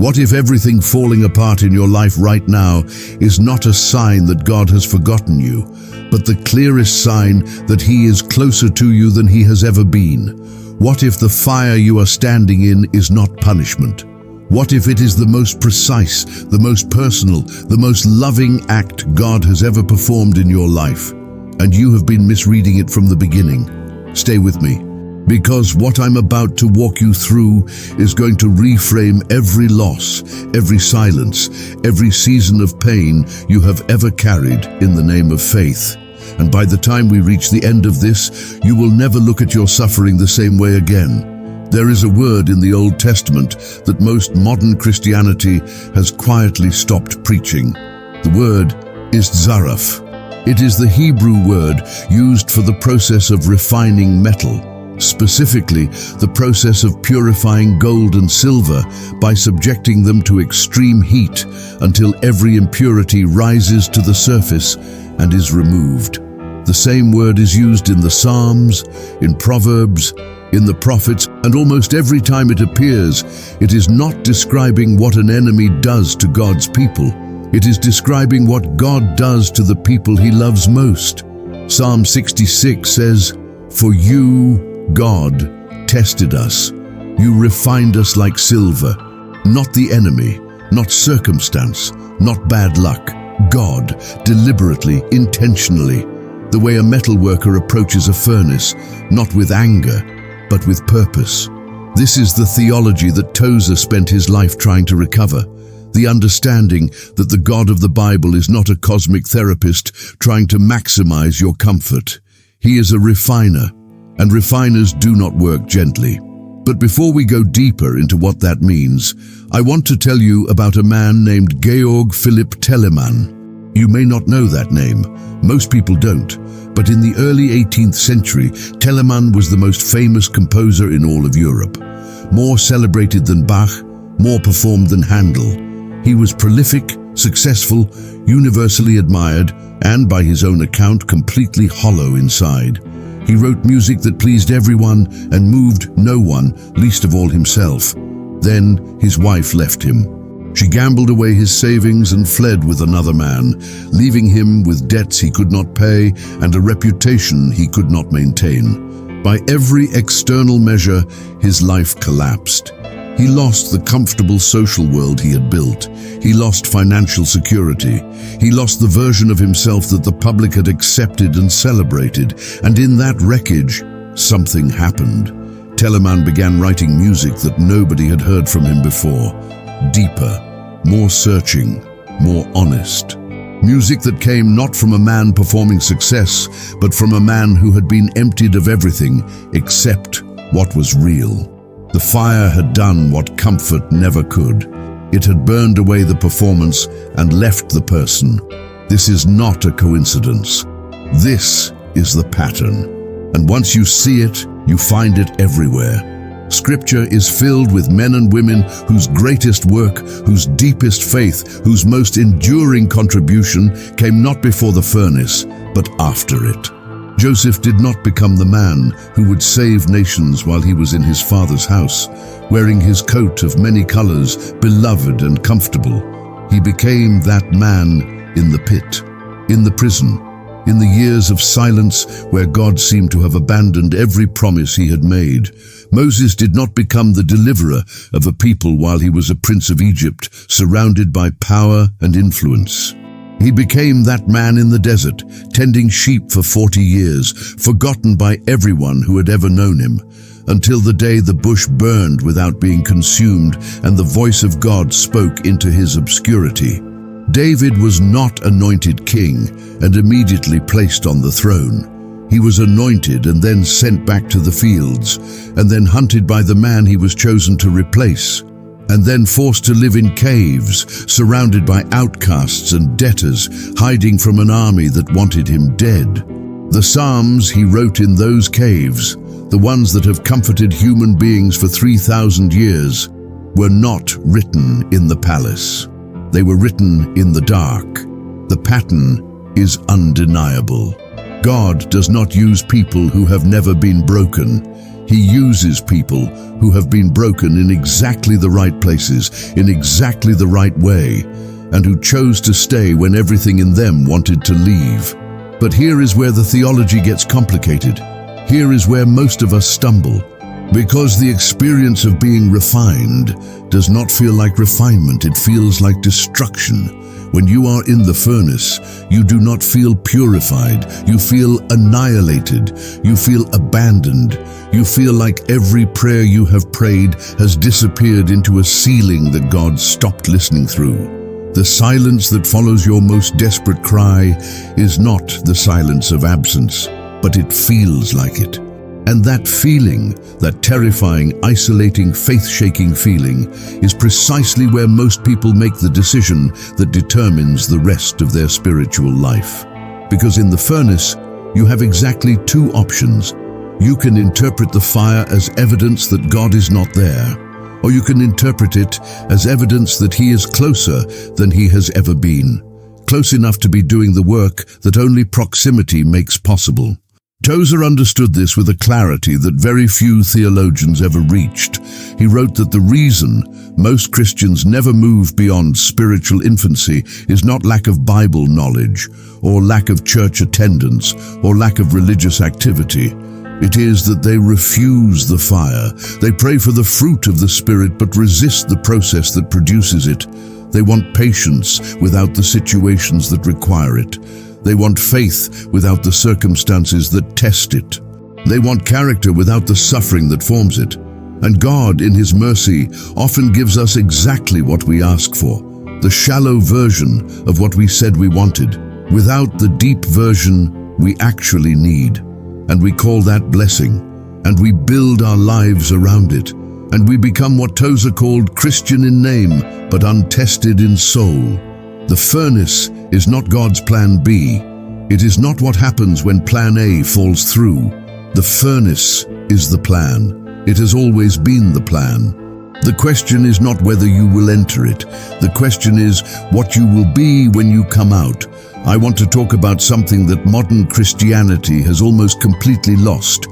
What if everything falling apart in your life right now is not a sign that God has forgotten you, but the clearest sign that He is closer to you than He has ever been? What if the fire you are standing in is not punishment? What if it is the most precise, the most personal, the most loving act God has ever performed in your life, and you have been misreading it from the beginning? Stay with me, because what I'm about to walk you through is going to reframe every loss, every silence, every season of pain you have ever carried in the name of faith. And by the time we reach the end of this, you will never look at your suffering the same way again. There is a word in the Old Testament that most modern Christianity has quietly stopped preaching. The word is zaraph. It is the Hebrew word used for the process of refining metal, specifically the process of purifying gold and silver by subjecting them to extreme heat until every impurity rises to the surface and is removed. The same word is used in the Psalms, in Proverbs, in the prophets, and almost every time it appears, it is not describing what an enemy does to God's people. It is describing what God does to the people He loves most. Psalm 66 says, "For you, God, tested us. You refined us like silver." Not the enemy, not circumstance, not bad luck. God, deliberately, intentionally. The way a metal worker approaches a furnace, not with anger, but with purpose. This is the theology that Tozer spent his life trying to recover. The understanding that the God of the Bible is not a cosmic therapist trying to maximize your comfort. He is a refiner, and refiners do not work gently. But before we go deeper into what that means, I want to tell you about a man named Georg Philipp Telemann. You may not know that name. Most people don't. But in the early 18th century, Telemann was the most famous composer in all of Europe. More celebrated than Bach, more performed than Handel. He was prolific, successful, universally admired, and by his own account, completely hollow inside. He wrote music that pleased everyone and moved no one, least of all himself. Then his wife left him. She gambled away his savings and fled with another man, leaving him with debts he could not pay and a reputation he could not maintain. By every external measure, his life collapsed. He lost the comfortable social world he had built. He lost financial security. He lost the version of himself that the public had accepted and celebrated. And in that wreckage, something happened. Telemann began writing music that nobody had heard from him before. Deeper, more searching, more honest. Music that came not from a man performing success, but from a man who had been emptied of everything except what was real. The fire had done what comfort never could. It had burned away the performance and left the person. This is not a coincidence. This is the pattern. And once you see it, you find it everywhere. Scripture is filled with men and women whose greatest work, whose deepest faith, whose most enduring contribution came not before the furnace, but after it. Joseph did not become the man who would save nations while he was in his father's house, wearing his coat of many colors, beloved and comfortable. He became that man in the pit, in the prison, in the years of silence where God seemed to have abandoned every promise he had made. Moses did not become the deliverer of a people while he was a prince of Egypt, surrounded by power and influence. He became that man in the desert, tending sheep for 40 years, forgotten by everyone who had ever known him, until the day the bush burned without being consumed and the voice of God spoke into his obscurity. David was not anointed king and immediately placed on the throne. He was anointed and then sent back to the fields, and then hunted by the man he was chosen to replace, and then forced to live in caves, surrounded by outcasts and debtors, hiding from an army that wanted him dead. The Psalms he wrote in those caves, the ones that have comforted human beings for 3,000 years, were not written in the palace. They were written in the dark. The pattern is undeniable. God does not use people who have never been broken. He uses people who have been broken in exactly the right places, in exactly the right way, and who chose to stay when everything in them wanted to leave. But here is where the theology gets complicated. Here is where most of us stumble. Because the experience of being refined does not feel like refinement, it feels like destruction. When you are in the furnace, you do not feel purified. You feel annihilated. You feel abandoned. You feel like every prayer you have prayed has disappeared into a ceiling that God stopped listening through. The silence that follows your most desperate cry is not the silence of absence, but it feels like it. And that feeling, that terrifying, isolating, faith-shaking feeling, is precisely where most people make the decision that determines the rest of their spiritual life. Because in the furnace, you have exactly two options. You can interpret the fire as evidence that God is not there, or you can interpret it as evidence that He is closer than He has ever been, close enough to be doing the work that only proximity makes possible. Tozer understood this with a clarity that very few theologians ever reached. He wrote that the reason most Christians never move beyond spiritual infancy is not lack of Bible knowledge, or lack of church attendance, or lack of religious activity. It is that they refuse the fire. They pray for the fruit of the Spirit but resist the process that produces it. They want patience without the situations that require it. They want faith without the circumstances that test it. They want character without the suffering that forms it. And God, in His mercy, often gives us exactly what we ask for, the shallow version of what we said we wanted, without the deep version we actually need. And we call that blessing, and we build our lives around it, and we become what Tozer called Christian in name, but untested in soul. The furnace is not God's plan B. It is not what happens when plan A falls through. The furnace is the plan. It has always been the plan. The question is not whether you will enter it. The question is what you will be when you come out. I want to talk about something that modern Christianity has almost completely lost: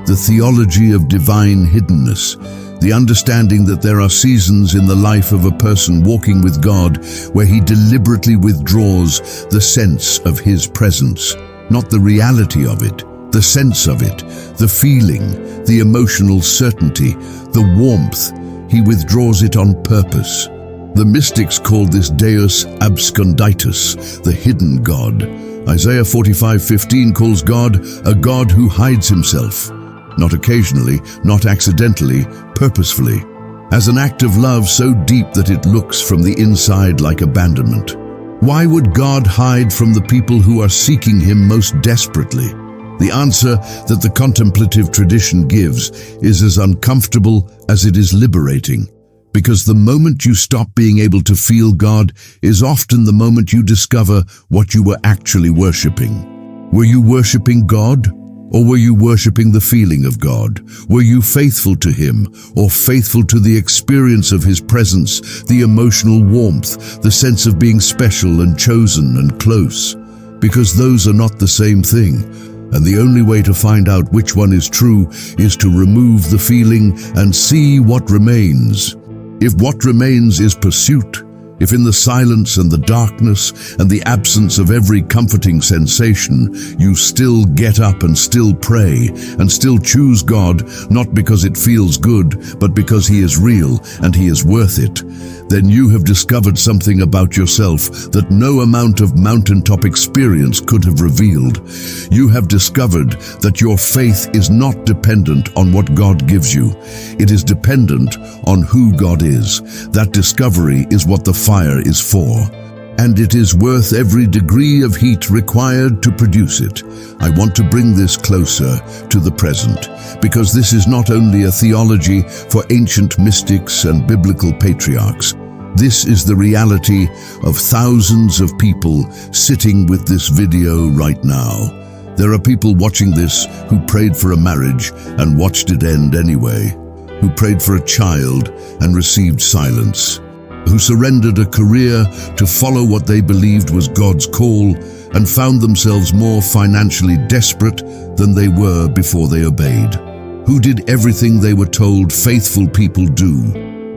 the theology of divine hiddenness. The understanding that there are seasons in the life of a person walking with God where He deliberately withdraws the sense of His presence, not the reality of it, the sense of it, the feeling, the emotional certainty, the warmth. He withdraws it on purpose. The mystics called this Deus absconditus, the hidden God. Isaiah 45:15 calls God a God who hides Himself. Not occasionally, not accidentally, purposefully, as an act of love so deep that it looks from the inside like abandonment. Why would God hide from the people who are seeking Him most desperately? The answer that the contemplative tradition gives is as uncomfortable as it is liberating, because the moment you stop being able to feel God is often the moment you discover what you were actually worshiping. Were you worshiping God? Or were you worshiping the feeling of God? Were you faithful to Him, or faithful to the experience of His presence, the emotional warmth, the sense of being special and chosen and close? Because those are not the same thing, and the only way to find out which one is true is to remove the feeling and see what remains. If what remains is pursuit, if in the silence and the darkness and the absence of every comforting sensation, you still get up and still pray and still choose God, not because it feels good, but because He is real and He is worth it, then you have discovered something about yourself that no amount of mountaintop experience could have revealed. You have discovered that your faith is not dependent on what God gives you. It is dependent on who God is. That discovery is what the fire is for, and it is worth every degree of heat required to produce it. I want to bring this closer to the present, because this is not only a theology for ancient mystics and biblical patriarchs. This is the reality of thousands of people sitting with this video right now. There are people watching this who prayed for a marriage and watched it end anyway, who prayed for a child and received silence, who surrendered a career to follow what they believed was God's call and found themselves more financially desperate than they were before they obeyed. who did everything they were told faithful people do,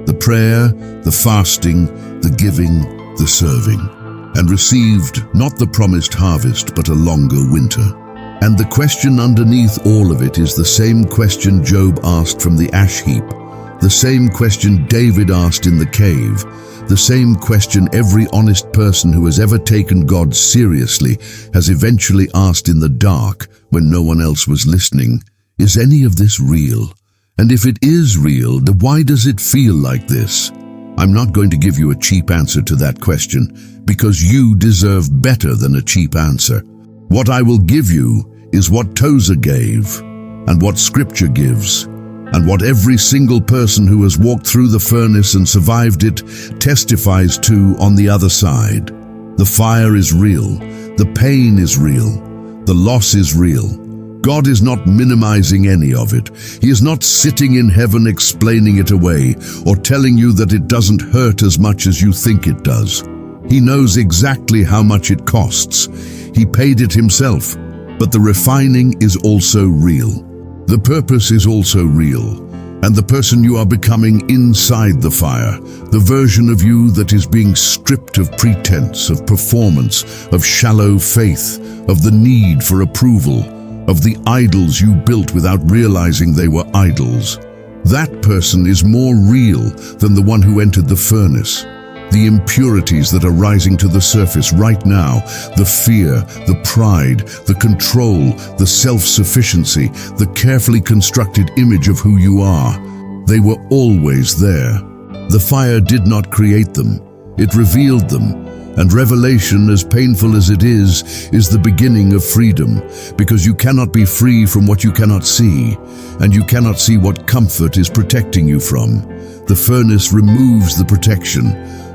the prayer, the fasting, the giving, the serving, and received not the promised harvest but a longer winter. And the question underneath all of it is the same question Job asked from the ash heap, the same question David asked in the cave, the same question every honest person who has ever taken God seriously has eventually asked in the dark when no one else was listening. Is any of this real? And if it is real, then why does it feel like this? I'm not going to give you a cheap answer to that question, because you deserve better than a cheap answer. What I will give you is what Tozer gave, and what Scripture gives, and what every single person who has walked through the furnace and survived it testifies to on the other side. The fire is real, the pain is real, the loss is real. God is not minimizing any of it. He is not sitting in heaven explaining it away or telling you that it doesn't hurt as much as you think it does. He knows exactly how much it costs. He paid it himself. But the refining is also real. The purpose is also real. And the person you are becoming inside the fire, the version of you that is being stripped of pretense, of performance, of shallow faith, of the need for approval, of the idols you built without realizing they were idols. That person is more real than the one who entered the furnace. The impurities that are rising to the surface right now, the fear, the pride, the control, the self-sufficiency, the carefully constructed image of who you are, they were always there. The fire did not create them. It revealed them. And revelation, as painful as it is the beginning of freedom, because you cannot be free from what you cannot see, and you cannot see what comfort is protecting you from. The furnace removes the protection,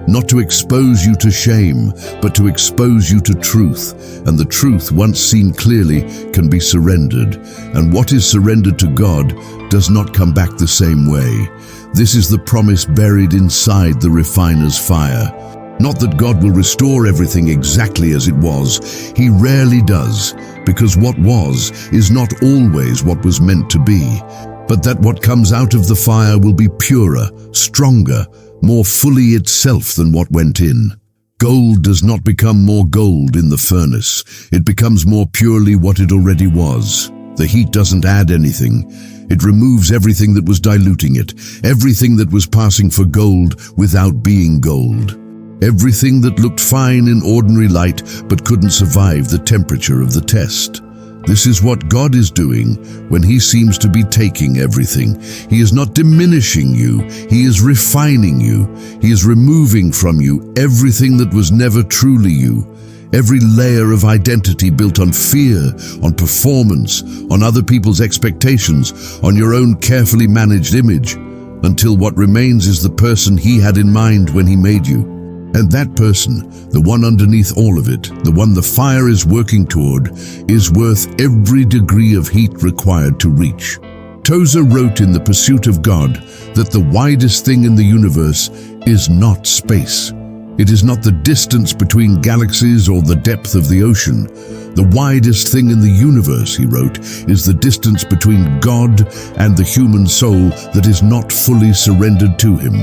not to expose you to shame, but to expose you to truth, and the truth, once seen clearly, can be surrendered, and what is surrendered to God does not come back the same way. This is the promise buried inside the refiner's fire. Not that God will restore everything exactly as it was. He rarely does, because what was is not always what was meant to be, but that what comes out of the fire will be purer, stronger, more fully itself than what went in. Gold does not become more gold in the furnace. It becomes more purely what it already was. The heat doesn't add anything. It removes everything that was diluting it, everything that was passing for gold without being gold. Everything that looked fine in ordinary light but couldn't survive the temperature of the test. This is what God is doing when He seems to be taking everything. He is not diminishing you. He is refining you. He is removing from you everything that was never truly you. Every layer of identity built on fear, on performance, on other people's expectations, on your own carefully managed image, until what remains is the person He had in mind when He made you. And that person, the one underneath all of it, the one the fire is working toward, is worth every degree of heat required to reach. Tozer wrote in The Pursuit of God that the widest thing in the universe is not space. It is not the distance between galaxies or the depth of the ocean. The widest thing in the universe, he wrote, is the distance between God and the human soul that is not fully surrendered to Him.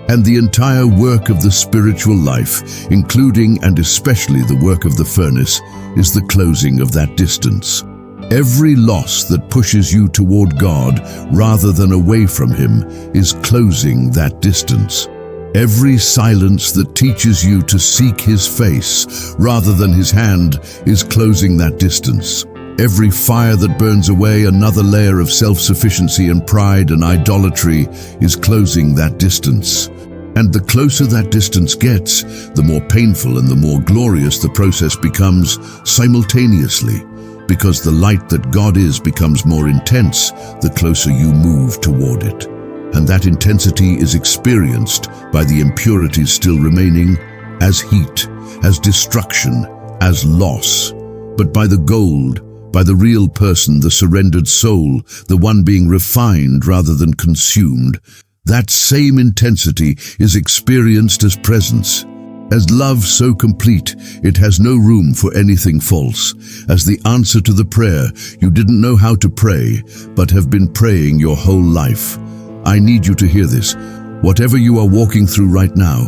And the entire work of the spiritual life, including and especially the work of the furnace, is the closing of that distance. Every loss that pushes you toward God rather than away from Him is closing that distance. Every silence that teaches you to seek His face rather than His hand is closing that distance. Every fire that burns away another layer of self-sufficiency and pride and idolatry is closing that distance. And the closer that distance gets, the more painful and the more glorious the process becomes simultaneously, because the light that God is becomes more intense the closer you move toward it. And that intensity is experienced by the impurities still remaining as heat, as destruction, as loss, but by the gold, by the real person, the surrendered soul, the one being refined rather than consumed. That same intensity is experienced as presence. As love so complete, it has no room for anything false. As the answer to the prayer you didn't know how to pray, but have been praying your whole life. I need you to hear this. Whatever you are walking through right now,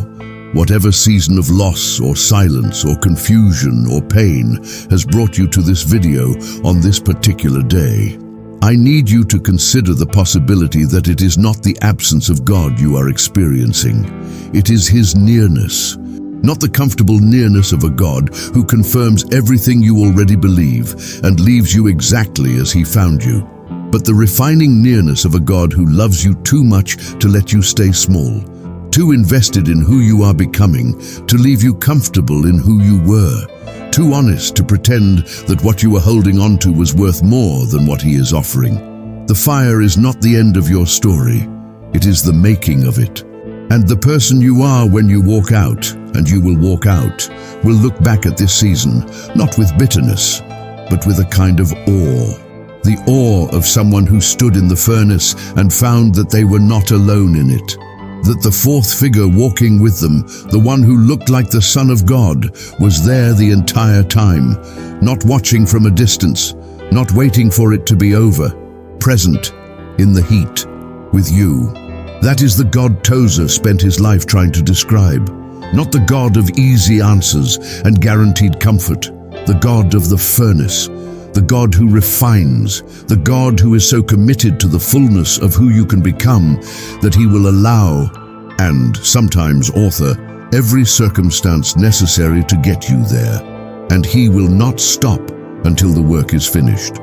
whatever season of loss or silence or confusion or pain has brought you to this video on this particular day, I need you to consider the possibility that it is not the absence of God you are experiencing. It is His nearness. Not the comfortable nearness of a God who confirms everything you already believe and leaves you exactly as He found you, but the refining nearness of a God who loves you too much to let you stay small, too invested in who you are becoming to leave you comfortable in who you were, too honest to pretend that what you were holding on to was worth more than what He is offering. The fire is not the end of your story, it is the making of it. And the person you are when you walk out, and you will walk out, will look back at this season, not with bitterness, but with a kind of awe. The awe of someone who stood in the furnace and found that they were not alone in it. That the fourth figure walking with them, the one who looked like the Son of God, was there the entire time, not watching from a distance, not waiting for it to be over, present, in the heat, with you. That is the God Tozer spent his life trying to describe. Not the God of easy answers and guaranteed comfort, the God of the furnace, the God who refines, the God who is so committed to the fullness of who you can become that He will allow, and sometimes author, every circumstance necessary to get you there. And He will not stop until the work is finished.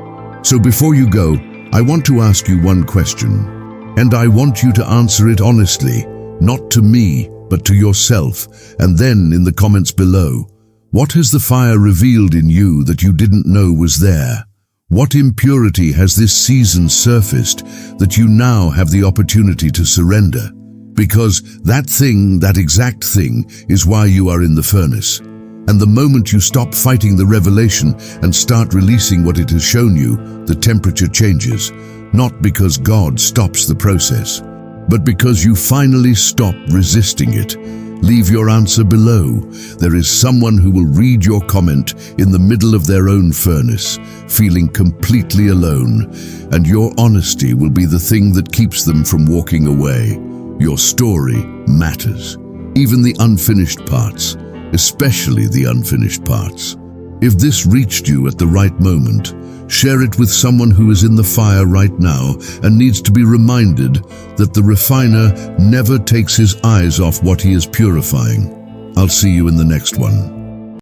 So before you go, I want to ask you one question. And I want you to answer it honestly, not to me, but to yourself, and then in the comments below. What has the fire revealed in you that you didn't know was there? What impurity has this season surfaced that you now have the opportunity to surrender? Because that thing, that exact thing, is why you are in the furnace. And the moment you stop fighting the revelation and start releasing what it has shown you, the temperature changes. Not because God stops the process, but because you finally stop resisting it. Leave your answer below. There is someone who will read your comment in the middle of their own furnace, feeling completely alone, and your honesty will be the thing that keeps them from walking away. Your story matters, even the unfinished parts, especially the unfinished parts. If this reached you at the right moment, share it with someone who is in the fire right now and needs to be reminded that the refiner never takes his eyes off what he is purifying. I'll see you in the next one.